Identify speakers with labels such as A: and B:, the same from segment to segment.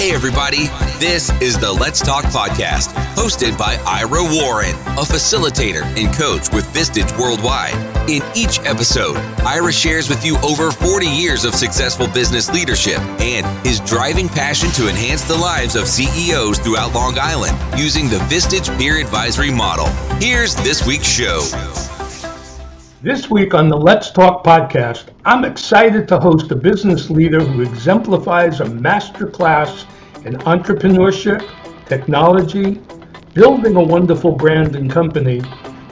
A: Hey everybody, this is the Let's Talk podcast, hosted by Ira Warren, a facilitator and coach with Vistage Worldwide. In each episode, Ira shares with you over 40 years of successful business leadership and his driving passion to enhance the lives of CEOs throughout Long Island using the Vistage Peer Advisory model. Here's this week's show.
B: This week on the Let's Talk podcast, I'm excited to host a business leader who exemplifies a masterclass in entrepreneurship, technology, building a wonderful brand and company,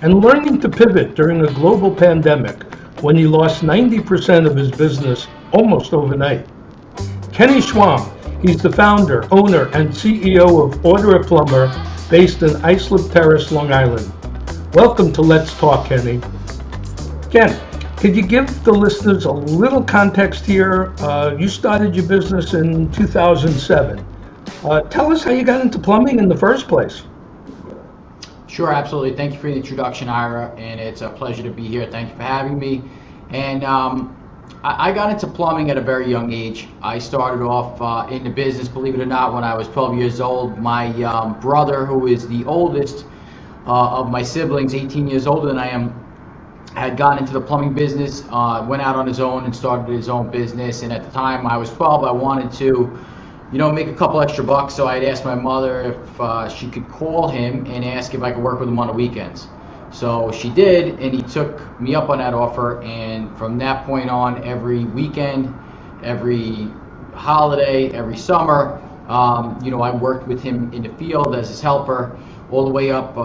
B: and learning to pivot during a global pandemic when he lost 90% of his business almost overnight. Kenny Schwamb, he's the founder, owner, and CEO of Order a Plumber based in Islip Terrace, Long Island. Welcome to Let's Talk, Kenny. Ken, could you give the listeners a little context here? You started your business in 2007. Tell us how you got into plumbing in the first place.
C: Sure, absolutely. Thank you for the introduction, Ira, and it's a pleasure to be here. Thank you for having me. And I got into plumbing at a very young age. I started off in the business, believe it or not, when I was 12 years old. My brother, who is the oldest of my siblings, 18 years older than I am, had gotten into the plumbing business, went out on his own and started his own business. And at the time I was 12, I wanted to, make a couple extra bucks. So I'd asked my mother if she could call him and ask if I could work with him on the weekends. So she did, and he took me up on that offer. And from that point on, every weekend, every holiday, every summer, I worked with him in the field as his helper, all the way up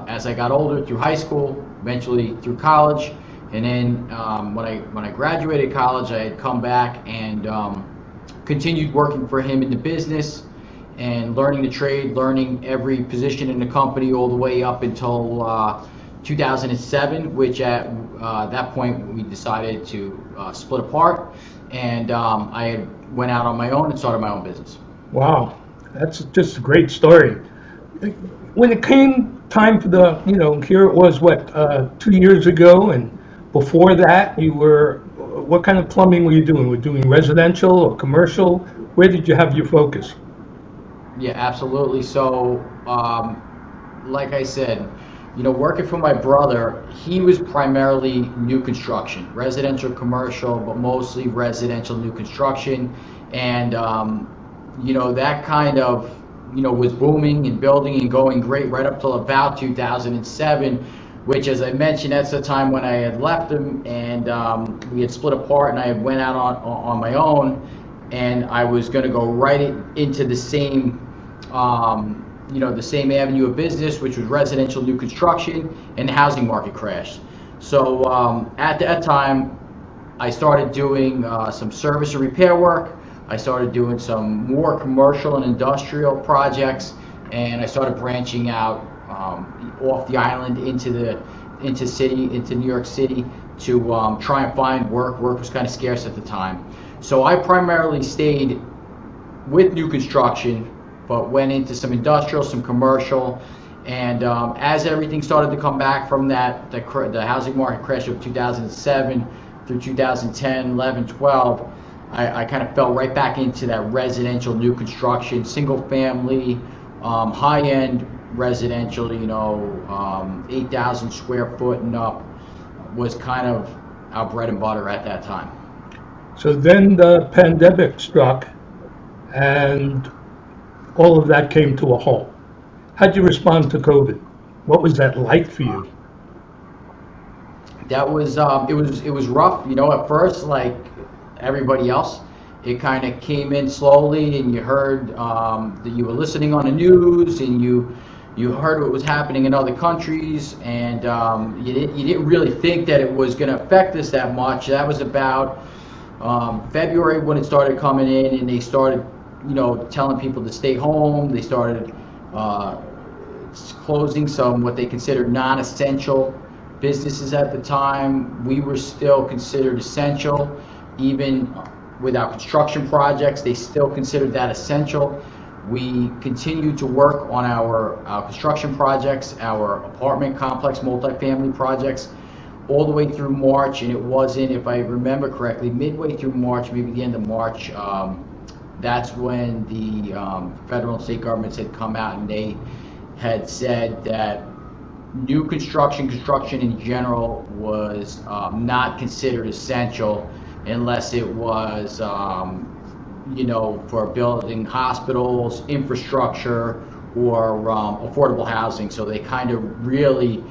C: as I got older through high school, eventually through college. And then when I graduated college, I had come back and continued working for him in the business and learning the trade, learning every position in the company all the way up until 2007, which at that point we decided to split apart. And I went out on my own and started my own business.
B: Wow, that's just a great story. When it came time for the, here it was, 2 years ago, and before that, what kind of plumbing were you doing? Were you doing residential or commercial? Where did you have your focus?
C: Yeah, absolutely. So, like I said, working for my brother, he was primarily new construction, residential, commercial, but mostly residential new construction. And, that kind of was booming and building and going great right up till about 2007, which, as I mentioned, that's the time when I had left him and we had split apart, and I had went out on my own, and I was going to go right into the same, the same avenue of business, which was residential new construction, and the housing market crashed. So at that time, I started doing some service and repair work. I started doing some more commercial and industrial projects, and I started branching out off the island into New York City to try and find work. Work was kind of scarce at the time. So I primarily stayed with new construction, but went into some industrial, some commercial, and as everything started to come back from the housing market crash of 2007 through 2010, 11, 12, I kind of fell right back into that residential new construction, single family, high-end residential, 8,000 square foot and up was kind of our bread and butter at that time.
B: So then the pandemic struck and all of that came to a halt. How'd you respond to COVID? What was that like for you?
C: That was, it was rough, at first, like everybody else. It kind of came in slowly, and you heard that you were listening on the news, and you heard what was happening in other countries, and you didn't really think that it was going to affect us that much. That was about February when it started coming in, and they started, telling people to stay home. They started closing some what they considered non-essential businesses at the time. We were still considered essential. Even with our construction projects, they still considered that essential. We continued to work on our construction projects, our apartment complex, multifamily projects, all the way through March. And it wasn't, if I remember correctly, midway through March, maybe the end of March, that's when the federal and state governments had come out and they had said that new construction in general was not considered essential unless it was, for building hospitals, infrastructure, or affordable housing. So they kind of really,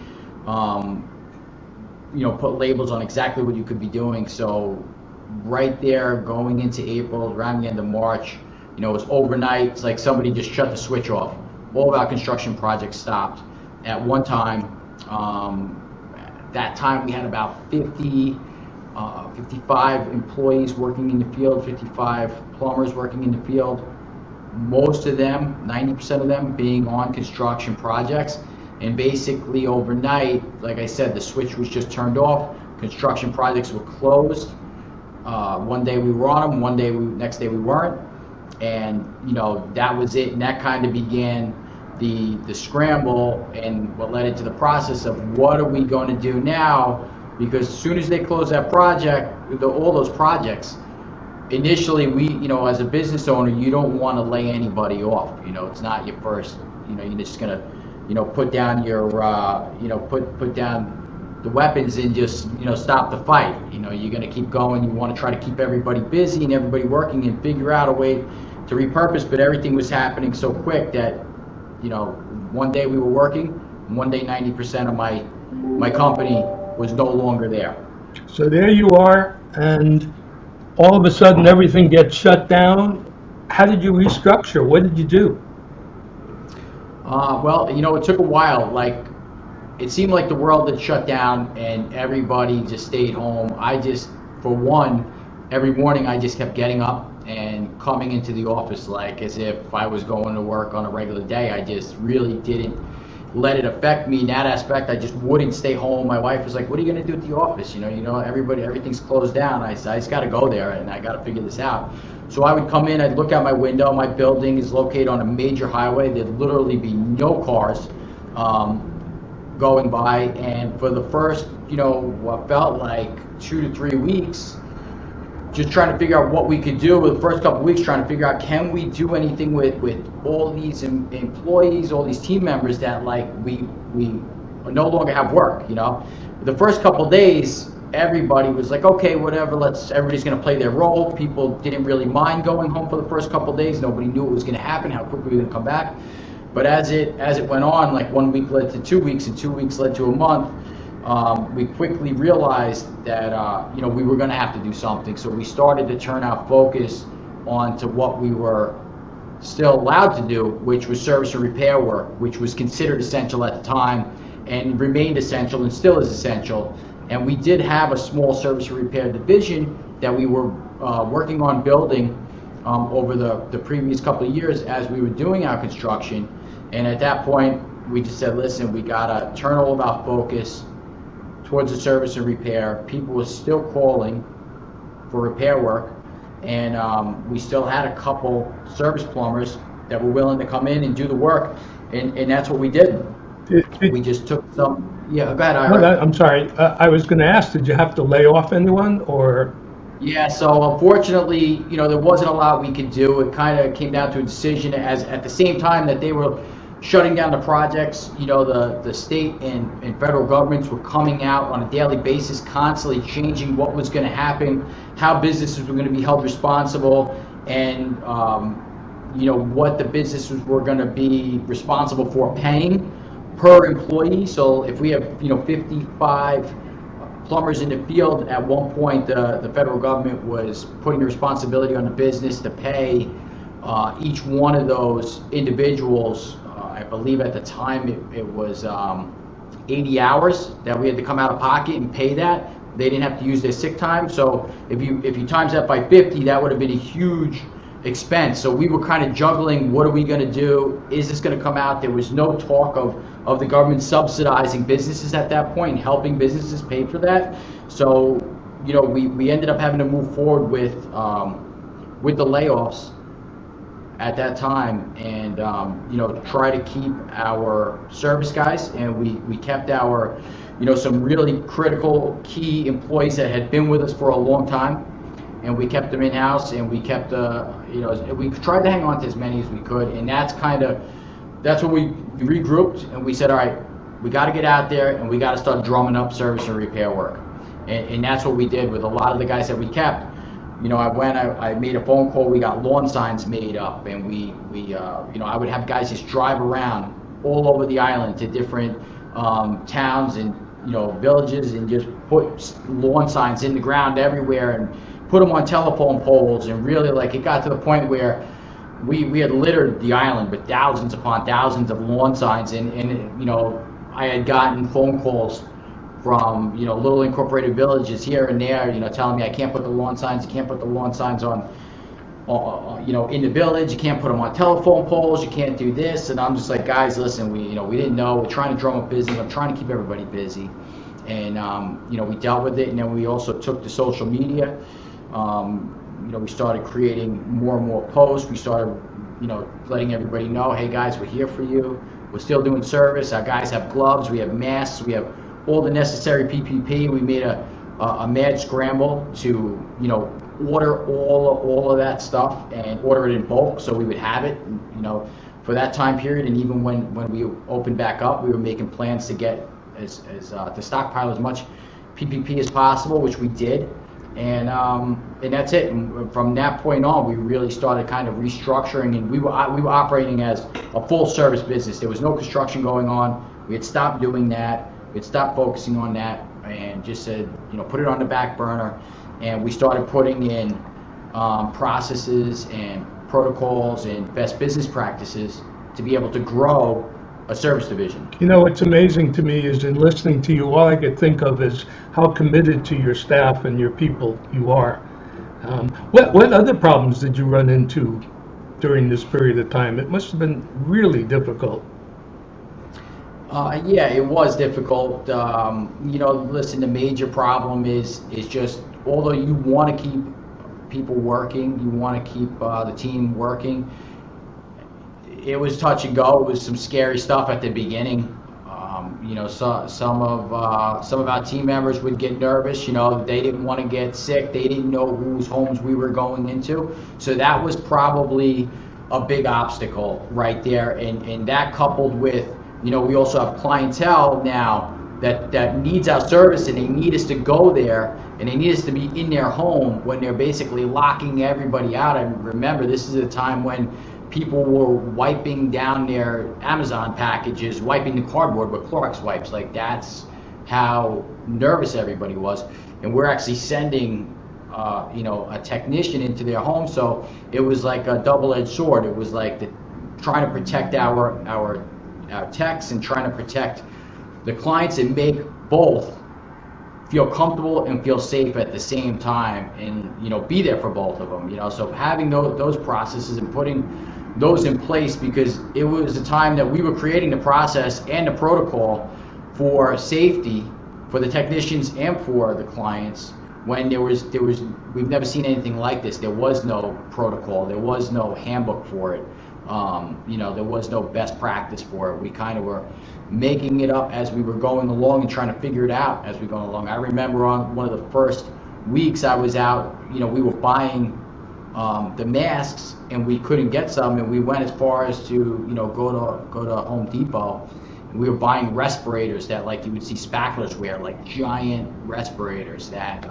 C: put labels on exactly what you could be doing. So right there, going into April, around the end of March, it was overnight. It's like somebody just shut the switch off. All of our construction projects stopped at one time. That time we had about 55 employees working in the field, 55 plumbers working in the field. Most of them, 90% of them, being on construction projects. And basically overnight, like I said, the switch was just turned off. Construction projects were closed. One day we were on them, next day we weren't. And that was it. And that kind of began the scramble and what led into the process of what are we going to do now? Because as soon as they close that project, all those projects, initially we, as a business owner, you don't want to lay anybody off. It's not your first, you're just going to, put down your, put down the weapons and just, stop the fight. You're going to keep going. You want to try to keep everybody busy and everybody working and figure out a way to repurpose, but everything was happening so quick that, one day we were working, one day 90% of my company was no longer there.
B: So there you are, and all of a sudden everything gets shut down. How did you restructure? What did you do?
C: Well, it took a while. Like, it seemed like the world had shut down and everybody just stayed home. For one, every morning I just kept getting up and coming into the office like as if I was going to work on a regular day. I just really didn't let it affect me in that aspect. I just wouldn't stay home. My wife was like, "What are you going to do at the office? Everything's closed down." I just got to go there and I got to figure this out. So I would come in, I'd look out my window. My building is located on a major highway. There'd literally be no cars going by. And for the first, what felt like 2 to 3 weeks, just trying to figure out what we could do. The first couple of weeks, trying to figure out, can we do anything with all these employees, all these team members that we no longer have work. The first couple of days, everybody was like, okay, whatever, everybody's going to play their role. People didn't really mind going home for the first couple of days. Nobody knew what was going to happen, how quickly we were going to come back. But as it went on, like 1 week led to 2 weeks, and 2 weeks led to a month, we quickly realized that we were going to have to do something. So we started to turn our focus onto what we were still allowed to do, which was service and repair work, which was considered essential at the time and remained essential and still is essential. And we did have a small service and repair division that we were working on building over the previous couple of years as we were doing our construction. And at that point, we just said, listen, we got to turn all of our focus towards the service and repair. People were still calling for repair work, and we still had a couple service plumbers that were willing to come in and do the work, and that's what we did. We just took some. Yeah, go ahead, Ira.
B: No, I'm sorry. I was going to ask, did you have to lay off anyone, or?
C: Yeah, so unfortunately, there wasn't a lot we could do. It kind of came down to a decision as at the same time that they were shutting down the projects, the state and federal governments were coming out on a daily basis, constantly changing what was going to happen, how businesses were going to be held responsible, and what the businesses were going to be responsible for paying per employee. So if we have 55 plumbers in the field, at one point the federal government was putting the responsibility on the business to pay each one of those individuals. I believe at the time it was 80 hours that we had to come out of pocket and pay that. They didn't have to use their sick time. So if you times that by 50, that would have been a huge expense. So we were kind of juggling, what are we going to do? Is this going to come out? There was no talk of the government subsidizing businesses at that point and helping businesses pay for that. So we ended up having to move forward with the layoffs at that time, and try to keep our service guys, and we kept our some really critical key employees that had been with us for a long time, and we kept them in-house, and we kept we tried to hang on to as many as we could, and that's when we regrouped, and we said, all right, we got to get out there, and we got to start drumming up service and repair work, and that's what we did with a lot of the guys that we kept. I made a phone call, we got lawn signs made up, and I would have guys just drive around all over the island to different towns and villages, and just put lawn signs in the ground everywhere and put them on telephone poles, and really, like, it got to the point where we had littered the island with thousands upon thousands of lawn signs, and I had gotten phone calls from little incorporated villages here and there, telling me I can't put the lawn signs, you can't put the lawn signs on in the village, you can't put them on telephone poles, you can't do this, and I'm just like, guys, listen, we didn't know, we're trying to drum up business, I'm trying to keep everybody busy, and we dealt with it, and then we also took to social media. We started creating more and more posts. We started, letting everybody know, hey guys, we're here for you. We're still doing service. Our guys have gloves. We have masks. We have all the necessary PPP. We made a mad scramble to, order all of that stuff and order it in bulk so we would have it, for that time period. And even when we opened back up, we were making plans to get to stockpile as much PPP as possible, which we did. And that's it. And from that point on, we really started kind of restructuring, and we were operating as a full service business. There was no construction going on. We had stopped doing that. We had stopped focusing on that, and just said, put it on the back burner. And we started putting in processes and protocols and best business practices to be able to grow a service division.
B: What's amazing to me is, in listening to you, all I could think of is how committed to your staff and your people you are. What other problems did you run into during this period of time? It must have been really difficult.
C: Yeah, it was difficult. Listen, the major problem is just, although you want to keep people working, you want to keep the team working, it was touch and go. It was some scary stuff at the beginning. Some of our team members would get nervous. They didn't want to get sick. They didn't know whose homes we were going into. So that was probably a big obstacle right there. And that, coupled with, we also have clientele now that needs our service, and they need us to go there, and they need us to be in their home when they're basically locking everybody out. I remember this is a time when people were wiping down their Amazon packages, wiping the cardboard with Clorox wipes. Like, that's how nervous everybody was. And we're actually sending, a technician into their home. So it was like a double-edged sword. It was like trying to protect our techs and trying to protect the clients, and make both feel comfortable and feel safe at the same time, and be there for both of them. So having those processes and putting those in place, because it was a time that we were creating the process and the protocol for safety for the technicians and for the clients, when there was we've never seen anything like this. There was no protocol, there was no handbook for it, there was no best practice for it. We kind of were making it up as we were going along and trying to figure it out as we go along. I remember on one of the first weeks I was out, we were buying the masks, and we couldn't get some, and we went as far as to go to Home Depot, and we were buying respirators that, like, you would see spacklers wear, like giant respirators that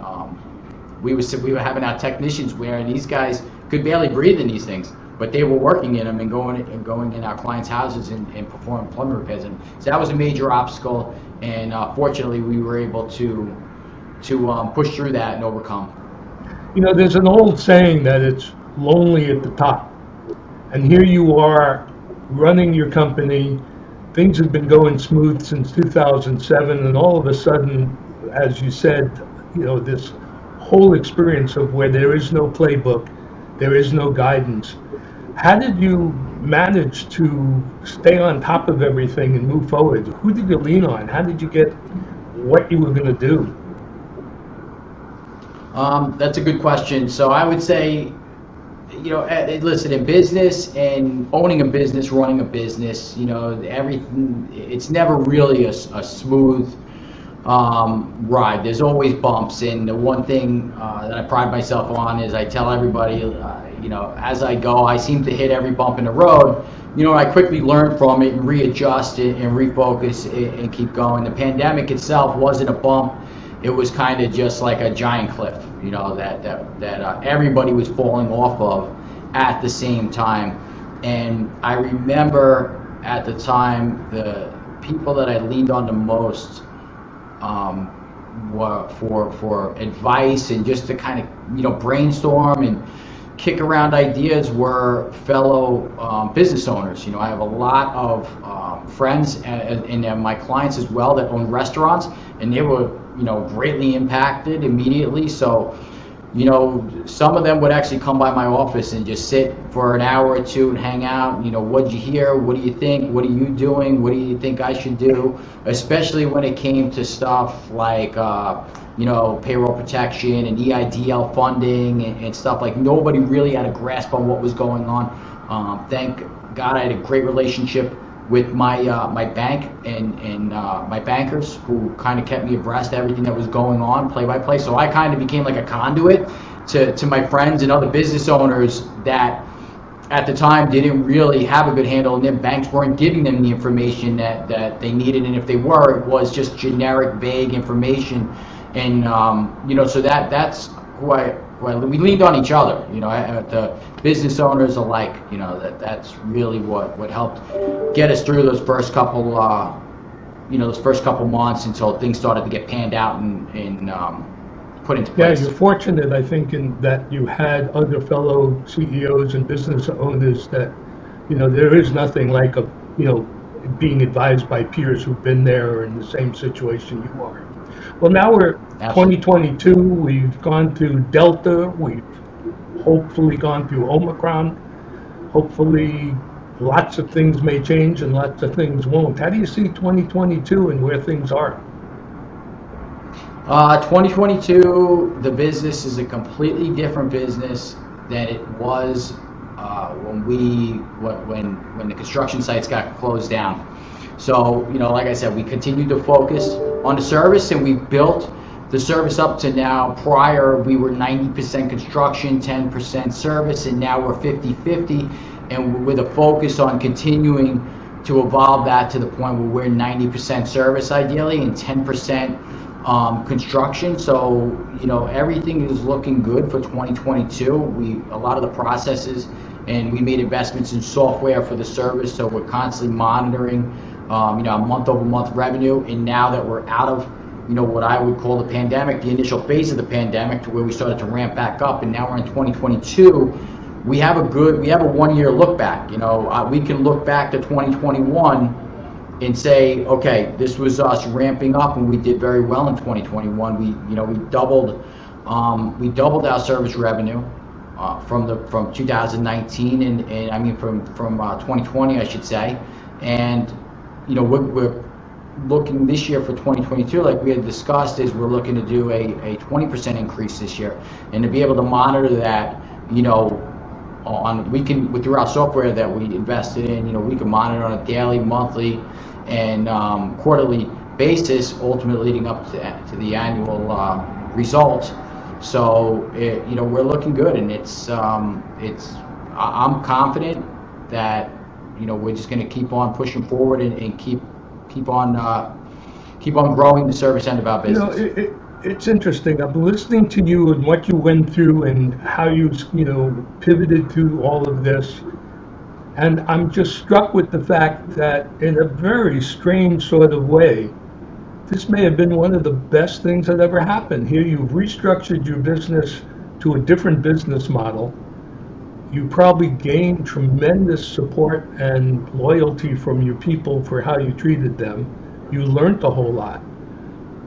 C: we were having our technicians wear, and these guys could barely breathe in these things, but they were working in them and going in our clients' houses and performing plumbing repairs. And so that was a major obstacle, and fortunately we were able to push through that and overcome.
B: There's an old saying that it's lonely at the top. And here you are running your company. Things have been going smooth since 2007. And all of a sudden, as you said, this whole experience of where there is no playbook, there is no guidance. How did you manage to stay on top of everything and move forward? Who did you lean on? How did you get what you were going to do?
C: That's a good question. So I would say, listen, in business and owning a business, running a business, everything, it's never really a smooth ride. There's always bumps, and the one thing that I pride myself on is I tell everybody, as I go, I seem to hit every bump in the road. I quickly learn from it and readjust it and refocus it and keep going. The pandemic itself wasn't a bump. It was kind of just like a giant cliff, that everybody was falling off of at the same time. And I remember at the time, the people that I leaned on the most for advice and just to kind of brainstorm and kick around ideas were fellow business owners. I have a lot of friends and my clients as well that own restaurants, and they were greatly impacted immediately. So some of them would actually come by my office and just sit for an hour or two and hang out. What'd you hear? What do you think? What are you doing? What do you think I should do? Especially when it came to stuff like, payroll protection and EIDL funding and stuff. Like, nobody really had a grasp on what was going on. Thank God I had a great relationship with my bank and my bankers, who kind of kept me abreast of everything that was going on play by play. So I kind of became like a conduit to my friends and other business owners that at the time didn't really have a good handle, and their banks weren't giving them the information that they needed, and if they were, it was just generic, vague information. And so that's who we leaned on each other, the business owners alike. That's really what helped get us through those first couple months until things started to get panned out and put into place.
B: Yeah, you're fortunate, I think, in that you had other fellow CEOs and business owners that, there is nothing like being advised by peers who've been there or in the same situation you are. Well, now we're
C: Absolutely.
B: 2022. We've gone through Delta. We've hopefully gone through Omicron. Hopefully, lots of things may change and lots of things won't. How do you see 2022 and where things are?
C: 2022, the business is a completely different business than it was when the construction sites got closed down. So, like I said, we continued to focus on the service, and we built the service up to now. Prior, we were 90% construction, 10% service, and now we're 50-50, and with a focus on continuing to evolve that to the point where we're 90% service ideally and 10% construction. So, everything is looking good for 2022. A lot of the processes, and we made investments in software for the service, so we're constantly monitoring month-over-month revenue. And now that we're out of what I would call the pandemic, the initial phase of the pandemic, to where we started to ramp back up, and now we're in 2022, we have a 1-year look back. We can look back to 2021 and say, okay, this was us ramping up, and we did very well in 2021. We doubled our service revenue from 2019 and I mean from 2020, I should say. And we're looking this year for 2022, like we had discussed, is we're looking to do a 20% increase this year, and to be able to monitor that, through our software that we invested in, we can monitor on a daily, monthly, and quarterly basis, ultimately leading up to the annual results. So we're looking good, and I'm confident that we're just going to keep on pushing forward and keep on growing the service end of our business.
B: It's interesting. I'm listening to you and what you went through and how you pivoted through all of this, and I'm just struck with the fact that in a very strange sort of way, this may have been one of the best things that ever happened. Here you've restructured your business to a different business model. You probably gained tremendous support and loyalty from your people for how you treated them. You learned a whole lot.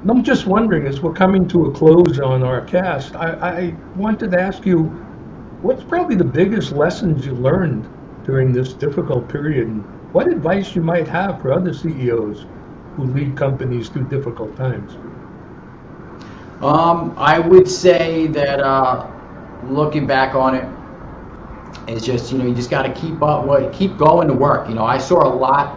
B: And I'm just wondering, as we're coming to a close on our cast, I wanted to ask you, what's probably the biggest lessons you learned during this difficult period? And what advice you might have for other CEOs who lead companies through difficult times?
C: I would say that looking back on it, it's just, you just got to keep going to work. I saw a lot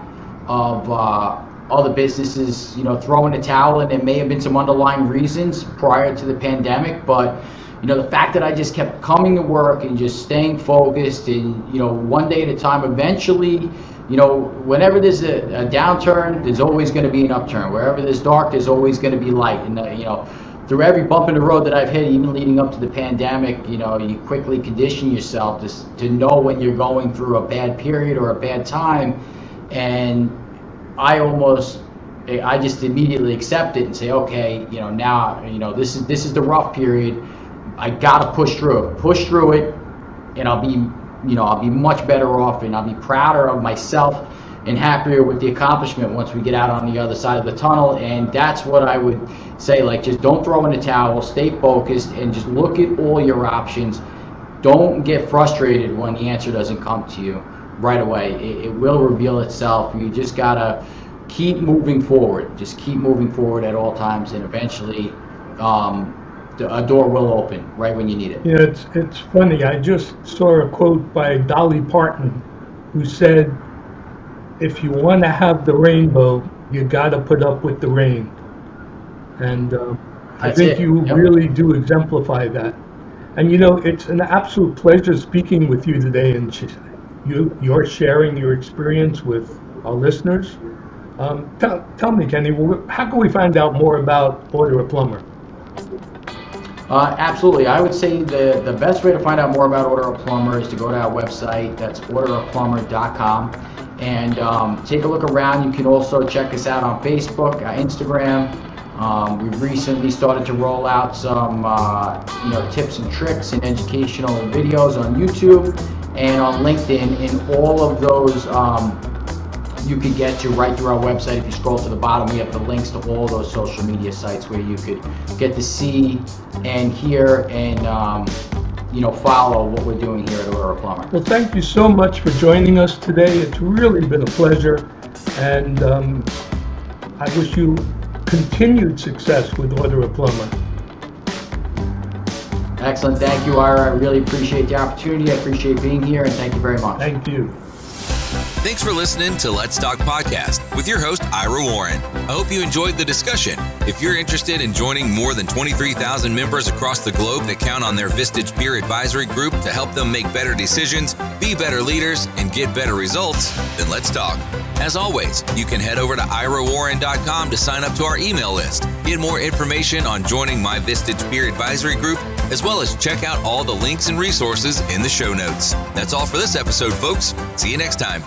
C: other businesses, throwing a towel, and there may have been some underlying reasons prior to the pandemic, but the fact that I just kept coming to work and just staying focused and, one day at a time, eventually, whenever there's a downturn, there's always going to be an upturn. Wherever there's dark, there's always going to be light. And, through every bump in the road that I've hit, even leading up to the pandemic, you quickly condition yourself to know when you're going through a bad period or a bad time. And I just immediately accept it and say, okay, now, this is the rough period. I gotta push through it, and I'll be much better off, and I'll be prouder of myself and happier with the accomplishment once we get out on the other side of the tunnel. And that's what I would say, just don't throw in the towel, stay focused, and just look at all your options. Don't get frustrated when the answer doesn't come to you right away. It will reveal itself. You just gotta keep moving forward. Just keep moving forward at all times, and eventually a door will open right when you need it.
B: Yeah, it's funny. I just saw a quote by Dolly Parton, who said, "If you want to have the rainbow, you got to put up with the rain." And I think you really do exemplify that. And it's an absolute pleasure speaking with you today, and you're sharing your experience with our listeners. Tell me, Kenny, how can we find out more about Order a Plumber?
C: Absolutely. I would say the best way to find out more about Order a Plumber is to go to our website. That's orderaplumber.com, and take a look around. You can also check us out on Facebook, Instagram. We've recently started to roll out some tips and tricks and educational videos on YouTube and on LinkedIn, and all of those you could get to right through our website. If you scroll to the bottom, we have the links to all those social media sites where you could get to see and hear and follow what we're doing here at Order a Plumber.
B: Well, thank you so much for joining us today. It's really been a pleasure, and I wish you continued success with Order a Plumber.
C: Excellent. Thank you, Ira. I really appreciate the opportunity. I appreciate being here, and thank you very much.
B: Thank you.
A: Thanks for listening to Let's Talk Podcast with your host, Ira Warren. I hope you enjoyed the discussion. If you're interested in joining more than 23,000 members across the globe that count on their Vistage Peer Advisory Group to help them make better decisions, be better leaders, and get better results, then let's talk. As always, you can head over to irawarren.com to sign up to our email list, get more information on joining my Vistage Peer Advisory Group, as well as check out all the links and resources in the show notes. That's all for this episode, folks. See you next time.